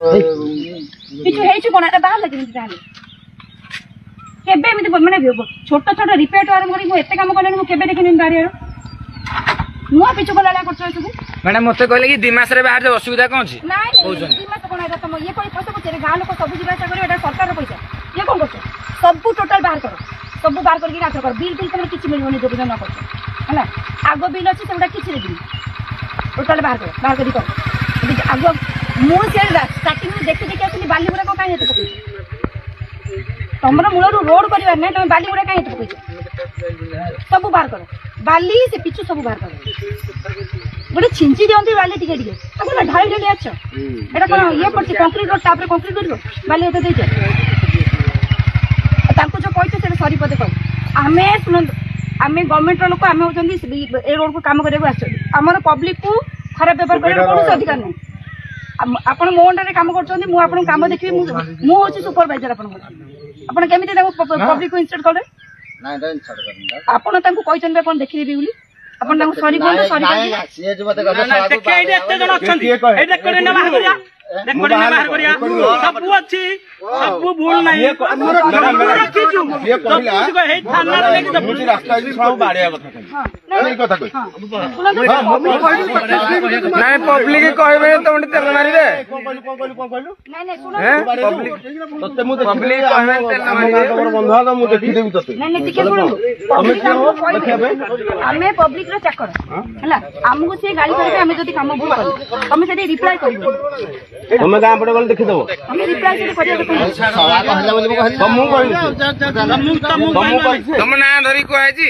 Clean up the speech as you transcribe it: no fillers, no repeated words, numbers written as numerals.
কিছু ହେଇଛି কোন এটা বাহার লাগি তাহলে কেবে এମିତି মানে ছোট ছোট রিপেয়ার আরম্ভ করি মু এতে কাম কলেনি মু কেবে দেখিনি বাড়িয়ার মু পিছু গলা করছ ସବୁ ম্যাডাম মতে কইলে কি 2 মাস রে বাহার যে অসুবিধা কোন আছে নাই 2 মাস কোন এটা তম ইয়ে কই পয়সা পচে গাঁ লোক सब জিবা আসা করে এটা সরকারের পয়সা ইয়ে কোন করছ सब টোটাল বাহার কর सब বাহার করি নাচ কর বিল বিল তোমার কিছু মিলবনি যোগদান না করছ হলা আগ বিল আছে সেটা কিছু দেবি টোটাল বাহার করি কর আগ মু সে স্টার্টিং রে দেখি দেখি আসলি বালি গুড়া কাই হেতে পকই तमर मूल रोड कर तुम बाली गुड़ा कहीं पकड़ सब बाहर कर बाली से पिछु सब बाहर कर गोटे छिंची दिखती बाली टे ढाई ढाली आछ एटा कौन ये पड़ती कंक्रीट रोड तापर कंक्रीट कर बाली एत दे जो कहते से सरी पदे कह आम शुणु आम गवर्नमेंट लोक आम होती ए रोड को कम करने आमर पब्लिक को खराब व्यवहार करने कौन अधिकार नहीं आप मो अंडर कम कर कम देखिए मुझे सुपरवाइजर ଆପଣ କେମିତି ତାକୁ ପବ୍ଲିକ ଇନସଲ୍ଟ କଲେ ନା ଏଟା ଇନସଲ୍ଟ କରିନି ଆପଣ ତାଙ୍କୁ କହିଛନ୍ତି ଆପଣ ଦେଖିଦେବି ବୋଲି ଆପଣ ତାଙ୍କୁ ସରି କୁହନ୍ତୁ ସରି କହିବେ ସିଏ ଯେ ମତେ କହିଲେ ଦେଖେ ଏଇଠି ଏତେ ଜଣ ଅଛନ୍ତି ଏଇ ରେକର୍ଡିଂ ନା ବାହାର କରିଆ ରେକର୍ଡିଂ ନା ବାହାର କରିଆ ସବୁ ଅଛି ସବୁ ଭୁଲ ନାହିଁ ଆମର ରଖିଛୁ ଇଏ କହିଲା ହେଇ ଥାନାରେ ନେଇକି ଦବୁ ରାସ୍ତା ଅଛି ସବୁ ବାଡିଆ କଥା କହିଲି ଏଇ କଥା କହି ନାଇଁ ପବ୍ଲିକ କହିବେ ତମେ ତେଲ ମାରିବେ କୋନ କହିଲୁ ନାଇଁ ନାଇଁ ଶୁଣ ପବ୍ଲିକ ତତେ ମୁଁ ପବ୍ଲିକ କହିବେ ତେଲ ମାରିବେ ତମର ବନ୍ଧୁ ଆଗ ମୁଁ ଦେଖି ଦେବି ତତେ ନାଇଁ ନାଇଁ ଟିକେ ଶୁଣ ଆମେ ପବ୍ଲିକ ର ଚାକର ହେଲା ଆମକୁ ସେ ଗାଳି କରିବେ ଆମେ ଯଦି କାମ ଭୁଲ କଲୁ ତମେ ସେଠି ରିପ୍ଲାଏ କରିବ ତମେ ଗାଁ ପଟେ ଗଲେ ଦେଖି ଦବ ଆମେ ରିପ୍ଲାଏ ସେଠି କରିବା ତମ ନାଁ ଧରି କୁହାଯାଇଛି